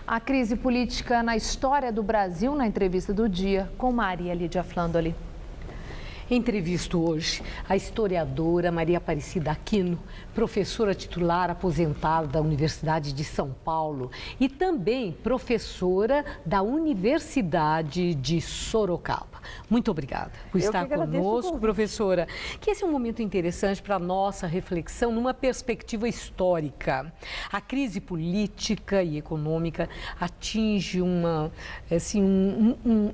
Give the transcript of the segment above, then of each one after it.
A crise política na história do Brasil, na entrevista do dia com Maria Lídia Flandoli. Entrevisto hoje a historiadora Maria Aparecida Aquino, professora titular aposentada da Universidade de São Paulo e também professora da Universidade de Sorocaba. Muito obrigada por estar conosco, professora. Que esse é um momento interessante para a nossa reflexão numa perspectiva histórica. A crise política e econômica atinge um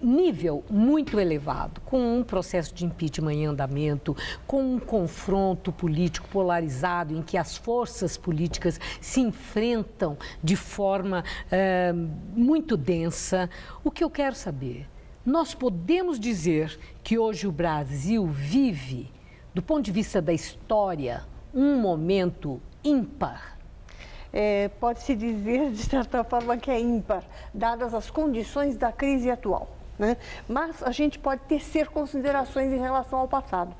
nível muito elevado, com um processo de impeachment em andamento, com um confronto político polarizado em que as forças políticas se enfrentam de forma muito densa. O que eu quero saber, nós podemos dizer que hoje o Brasil vive, do ponto de vista da história, um momento ímpar? Pode-se dizer, de certa forma, que é ímpar, dadas as condições da crise atual. Né? Mas a gente pode tecer considerações em relação ao passado.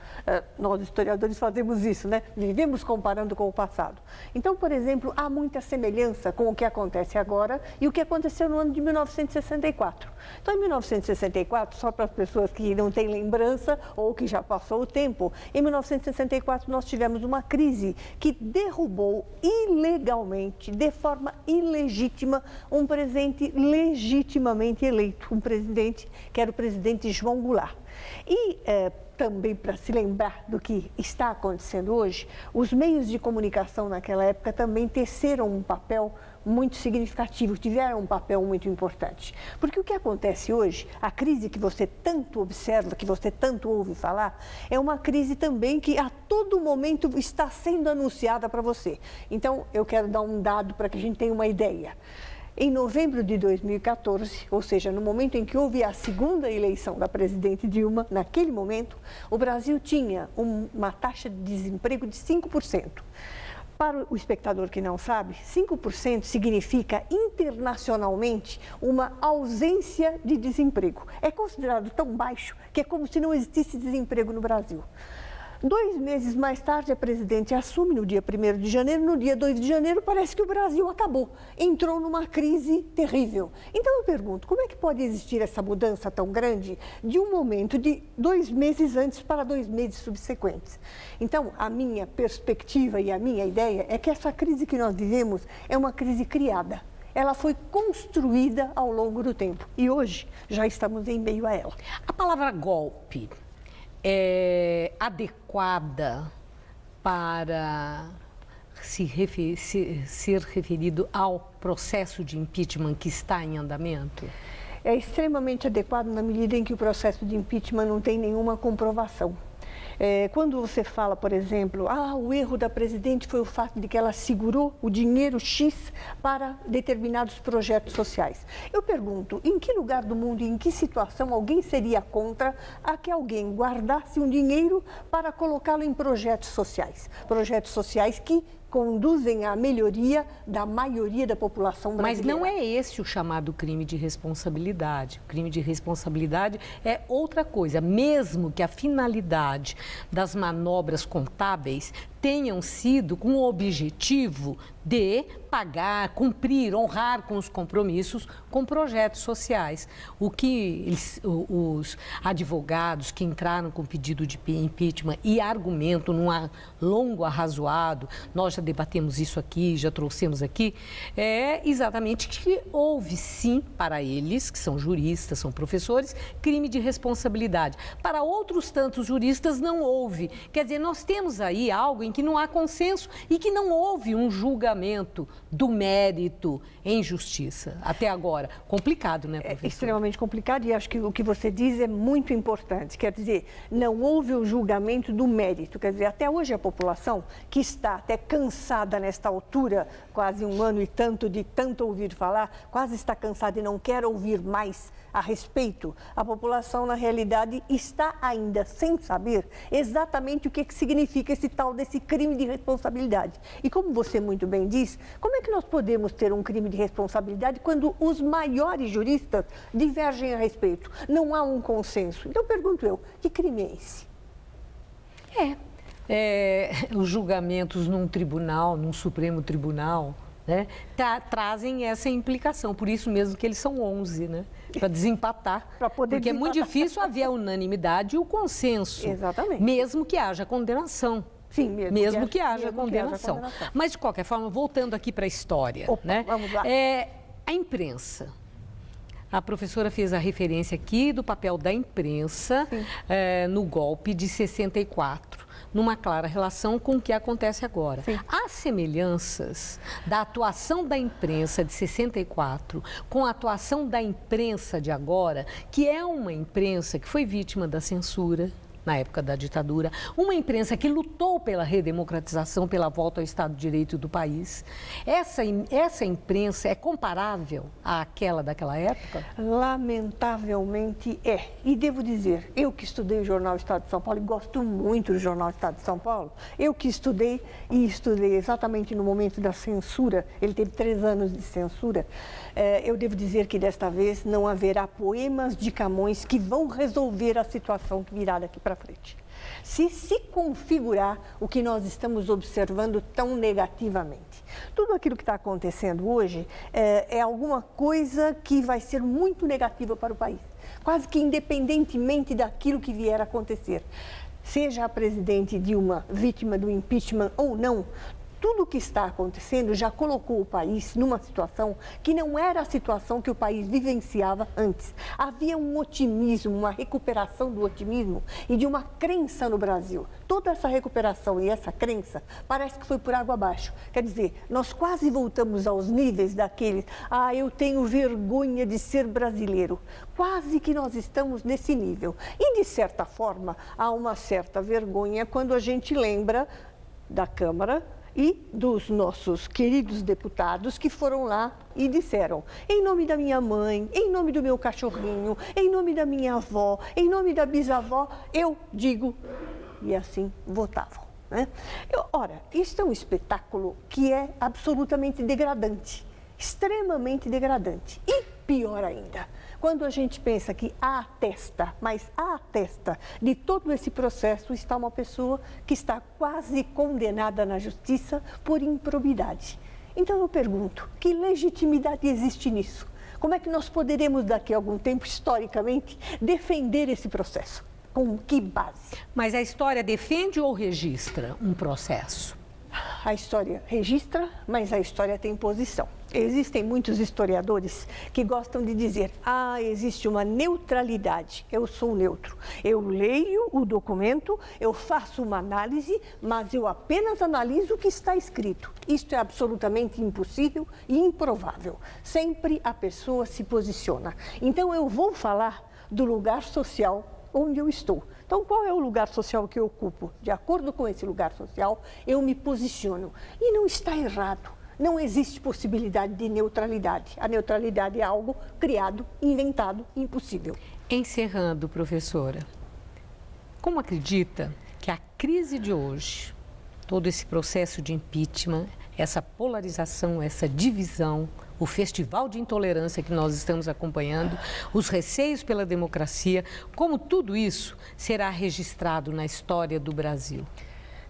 Nós, historiadores, fazemos isso, né? Vivemos comparando com o passado. Então, por exemplo, há muita semelhança com o que acontece agora e o que aconteceu no ano de 1964. Então, em 1964, só para as pessoas que não têm lembrança ou que já passou o tempo, em 1964 nós tivemos uma crise que derrubou ilegalmente, de forma ilegítima, um presidente legitimamente eleito, um presidente que era o presidente João Goulart. E também para se lembrar do que está acontecendo hoje, os meios de comunicação naquela época também teceram um papel muito significativo, tiveram um papel muito importante. Porque o que acontece hoje, a crise que você tanto observa, que você tanto ouve falar, é uma crise também que a todo momento está sendo anunciada para você. Então, eu quero dar um dado para que a gente tenha uma ideia. Em novembro de 2014, ou seja, no momento em que houve a segunda eleição da presidente Dilma, naquele momento, o Brasil tinha uma taxa de desemprego de 5%. Para o espectador que não sabe, 5% significa internacionalmente uma ausência de desemprego. É considerado tão baixo que é como se não existisse desemprego no Brasil. 2 meses mais tarde, a presidente assume no dia 1º de janeiro. No dia 2 de janeiro, parece que o Brasil acabou. Entrou numa crise terrível. Então, eu pergunto, como é que pode existir essa mudança tão grande de um momento de 2 meses antes para 2 meses subsequentes? Então, a minha perspectiva e a minha ideia é que essa crise que nós vivemos é uma crise criada. Ela foi construída ao longo do tempo e hoje já estamos em meio a ela. A palavra golpe é adequada para ser referido ao processo de impeachment que está em andamento? É extremamente adequado na medida em que o processo de impeachment não tem nenhuma comprovação. Quando você fala, por exemplo, o erro da presidente foi o fato de que ela segurou o dinheiro X para determinados projetos sociais. Eu pergunto, em que lugar do mundo e em que situação alguém seria contra a que alguém guardasse um dinheiro para colocá-lo em projetos sociais? Projetos sociais que conduzem à melhoria da maioria da população brasileira. Mas não é esse o chamado crime de responsabilidade. O crime de responsabilidade é outra coisa, mesmo que a finalidade das manobras contábeis tenham sido com o objetivo de pagar, cumprir, honrar com os compromissos com projetos sociais. O que os advogados que entraram com pedido de impeachment e argumentam num longo arrazoado, nós já debatemos isso aqui, já trouxemos aqui, é exatamente que houve sim para eles, que são juristas, são professores, crime de responsabilidade. Para outros tantos juristas não houve. Quer dizer, nós temos aí algo em que não há consenso e que não houve um julgamento do mérito em justiça. Até agora, complicado, né, professor? É extremamente complicado e acho que o que você diz é muito importante. Quer dizer, não houve o julgamento do mérito. Quer dizer, até hoje a população, que está até cansada nesta altura, quase 1 ano e tanto de tanto ouvir falar, quase está cansada e não quer ouvir mais a respeito. A população, na realidade, está ainda sem saber exatamente o que significa esse tal desse crime de responsabilidade. E como você muito bem diz, como é que nós podemos ter um crime de responsabilidade quando os maiores juristas divergem a respeito? Não há um consenso. Então, pergunto eu, que crime é esse? Os julgamentos num tribunal, num Supremo Tribunal, né, trazem essa implicação. Por isso mesmo que eles são 11, né, para desempatar. Porque é muito difícil haver a unanimidade e o consenso. Exatamente. Mesmo que haja condenação. Sim, mesmo que haja condenação. Mas, de qualquer forma, voltando aqui para a história, né? Vamos lá. A imprensa. A professora fez a referência aqui do papel da imprensa no golpe de 64, numa clara relação com o que acontece agora. Sim. Há semelhanças da atuação da imprensa de 64 com a atuação da imprensa de agora, que é uma imprensa que foi vítima da censura na época da ditadura, uma imprensa que lutou pela redemocratização, pela volta ao Estado de Direito do país. Essa imprensa é comparável àquela daquela época? Lamentavelmente é. E devo dizer, eu que estudei o Jornal Estado de São Paulo e gosto muito do Jornal Estado de São Paulo, eu que estudei exatamente no momento da censura, ele teve 3 anos de censura, eu devo dizer que desta vez não haverá poemas de Camões que vão resolver a situação que virá daqui para frente. Se configurar o que nós estamos observando tão negativamente. Tudo aquilo que está acontecendo hoje é alguma coisa que vai ser muito negativa para o país, quase que independentemente daquilo que vier a acontecer. Seja a presidente Dilma vítima do impeachment ou não, tudo o que está acontecendo já colocou o país numa situação que não era a situação que o país vivenciava antes. Havia um otimismo, uma recuperação do otimismo e de uma crença no Brasil. Toda essa recuperação e essa crença parece que foi por água abaixo. Quer dizer, nós quase voltamos aos níveis daqueles, eu tenho vergonha de ser brasileiro. Quase que nós estamos nesse nível. E, de certa forma, há uma certa vergonha quando a gente lembra da Câmara e dos nossos queridos deputados que foram lá e disseram, em nome da minha mãe, em nome do meu cachorrinho, em nome da minha avó, em nome da bisavó, eu digo, e assim votavam. Né? Ora, isso é um espetáculo que é absolutamente degradante, extremamente degradante. E pior ainda, quando a gente pensa que à testa de todo esse processo está uma pessoa que está quase condenada na justiça por improbidade. Então eu pergunto, que legitimidade existe nisso? Como é que nós poderemos daqui a algum tempo, historicamente, defender esse processo? Com que base? Mas a história defende ou registra um processo? A história registra, mas a história tem posição. Existem muitos historiadores que gostam de dizer, existe uma neutralidade, eu sou neutro. Eu leio o documento, eu faço uma análise, mas eu apenas analiso o que está escrito. Isto é absolutamente impossível e improvável. Sempre a pessoa se posiciona. Então eu vou falar do lugar social onde eu estou. Então, qual é o lugar social que eu ocupo? De acordo com esse lugar social, eu me posiciono. E não está errado. Não existe possibilidade de neutralidade. A neutralidade é algo criado, inventado, impossível. Encerrando, professora, como acredita que a crise de hoje, todo esse processo de impeachment, essa polarização, essa divisão, o festival de intolerância que nós estamos acompanhando, os receios pela democracia, como tudo isso será registrado na história do Brasil?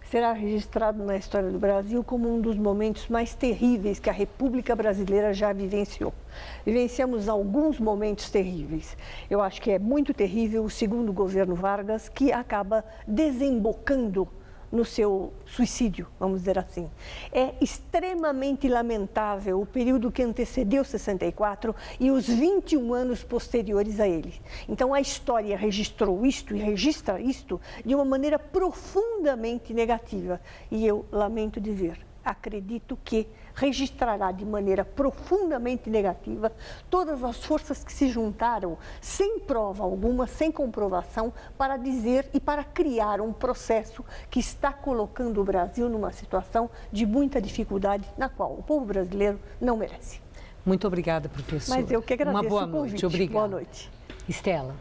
Será registrado na história do Brasil como um dos momentos mais terríveis que a República Brasileira já vivenciou. Vivenciamos alguns momentos terríveis. Eu acho que é muito terrível o segundo governo Vargas, que acaba desembocando no seu suicídio, vamos dizer assim. É extremamente lamentável o período que antecedeu 64 e os 21 anos posteriores a ele. Então, a história registrou isto e registra isto de uma maneira profundamente negativa. E eu lamento dizer, acredito que registrará de maneira profundamente negativa todas as forças que se juntaram sem prova alguma, sem comprovação, para dizer e para criar um processo que está colocando o Brasil numa situação de muita dificuldade, na qual o povo brasileiro não merece. Muito obrigada, professora. Mas eu que agradeço Uma boa o convite. noite. Obrigada. Boa noite. Estela.